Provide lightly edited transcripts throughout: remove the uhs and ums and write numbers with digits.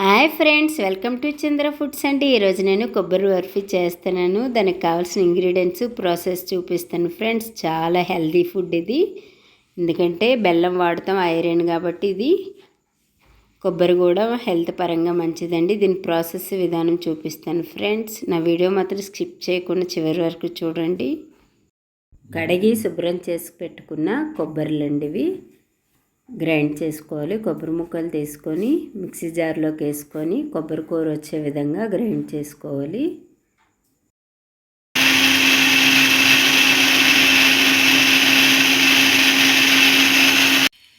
Hi friends, welcome to Chandra foods అండి. ఈరోజు నేను కొబ్బరి బర్ఫీ చేస్తున్నాను. దానికి కావాల్సిన ఇంగ్రీడియంట్స్ ప్రాసెస్ చూపిస్తాను ఫ్రెండ్స్. చాలా హెల్దీ ఫుడ్ ఇది, ఎందుకంటే బెల్లం వాడతాం, ఐరన్ కాబట్టి ఇది కొబ్బరి కూడా హెల్త్ పరంగా మంచిదండి. దీని ప్రాసెస్ విధానం చూపిస్తాను ఫ్రెండ్స్. నా వీడియో మాత్రం స్కిప్ చేయకుండా చివరి వరకు చూడండి. కడిగి శుభ్రం చేసి పెట్టుకున్న కొబ్బరిలండి ఇవి. గ్రైండ్ చేసుకోవాలి. కొబ్బరి ముక్కలు తీసుకొని మిక్సీ జార్లోకి వేసుకొని కొబ్బరి కూర వచ్చే విధంగా గ్రైండ్ చేసుకోవాలి.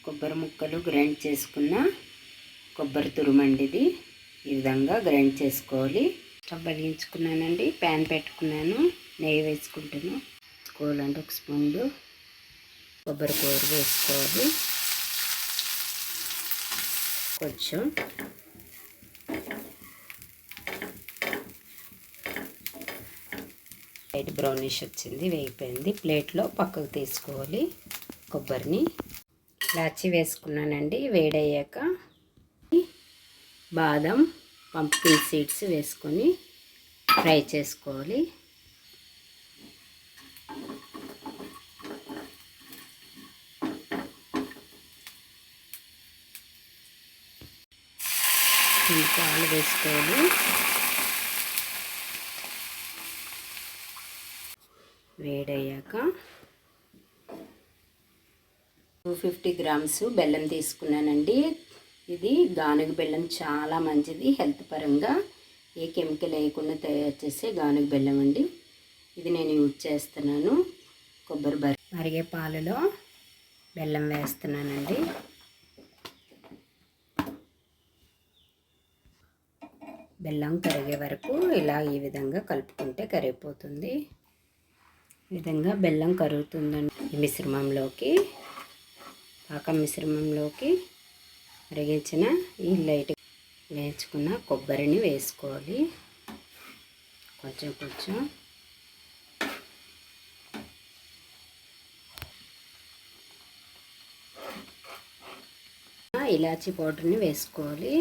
కొబ్బరి ముక్కలు గ్రైండ్ చేసుకున్న కొబ్బరి తురుమండి ఇది. ఈ విధంగా గ్రైండ్ చేసుకోవాలి. స్టవ్ వెలిగించుకున్నానండి, ప్యాన్ పెట్టుకున్నాను, నెయ్యి వేసుకుంటాను. వేసుకోవాలంటే ఒక స్పూన్లు కొబ్బరి కూర వేసుకోవాలి. కొంచెం లైట్ బ్రౌనిష్ వచ్చింది, వేగిపోయింది. ప్లేట్లో పక్కకు తీసుకోవాలి. కొబ్బరిని ఇలాచి వేసుకున్నానండి. వేడయ్యాక బాదం, పంప్కిన్ సీడ్స్ వేసుకొని ఫ్రై చేసుకోవాలి. పాలు వేసుకోవాలి. వేడయ్యాక 250 గ్రామ్స్ బెల్లం తీసుకున్నానండి. ఇది గానుగ బెల్లం, చాలా మంచిది హెల్త్ పరంగా. ఏ కెమికల్ వేయకుండా తయారు చేసే గానుగ బెల్లం అండి. ఇది నేను యూజ్ చేస్తున్నాను. కొబ్బరి మరిగే పాలలో బెల్లం వేస్తున్నానండి. బెల్లం కరిగే వరకు ఇలా ఈ విధంగా కలుపుకుంటే కరిగిపోతుంది. ఈ విధంగా బెల్లం కరుగుతుందండి. ఈ మిశ్రమంలోకి, పాకం మిశ్రమంలోకి మరిగించిన ఈ లైట్ వేయించుకున్న కొబ్బరిని వేసుకోవాలి. కొంచెం కొంచెం ఇలాచీ పౌడర్ని వేసుకోవాలి.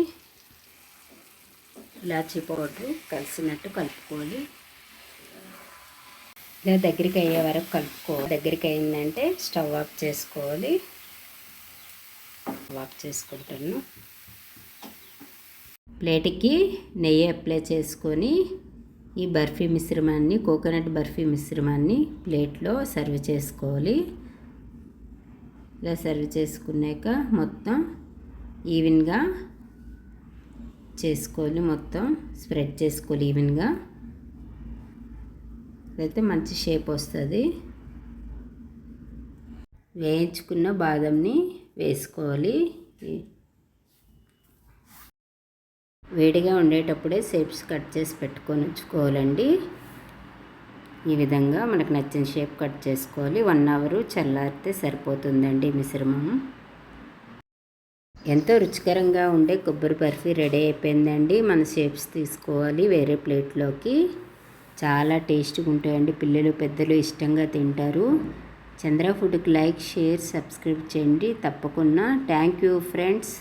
ఇలాచీ పౌడర్ కలిసినట్టు కలుపుకోవాలి. ఇలా దగ్గరికి అయ్యే వరకు కలుపుకోవాలి. దగ్గరికి అయిందంటే స్టవ్ ఆఫ్ చేసుకోవాలి. ఆఫ్ చేసుకుంటాను. ప్లేట్కి నెయ్యి అప్లై చేసుకొని ఈ బర్ఫీ మిశ్రమాన్ని, కోకోనట్ బర్ఫీ మిశ్రమాన్ని ప్లేట్లో సర్వ్ చేసుకోవాలి. ఇలా సర్వ్ చేసుకున్నాక మొత్తం ఈవెన్గా చేసుకోవాలి. మొత్తం స్ప్రెడ్ చేసుకోవాలి ఈవెన్గా. అయితే మంచి షేప్ వస్తుంది. వేయించుకున్న బాదంని వేసుకోవాలి. వేడిగా ఉండేటప్పుడే షేప్స్ కట్ చేసి పెట్టుకొని ఉంచుకోవాలండి. ఈ విధంగా మనకు నచ్చిన షేప్ కట్ చేసుకోవాలి. 1 అవర్ చల్లారితే సరిపోతుందండి మిశ్రమం. ఎంతో రుచికరంగా ఉండే కొబ్బరి బర్ఫీ రెడీ అయిపోయిందండి. మన షేప్స్ తీసుకోవాలి వేరే ప్లేట్లోకి. చాలా టేస్ట్గా ఉంటాయండి. పిల్లలు పెద్దలు ఇష్టంగా తింటారు. చంద్ర ఫుడ్కి లైక్, షేర్, సబ్స్క్రైబ్ చేయండి తప్పకుండా. Thank you friends.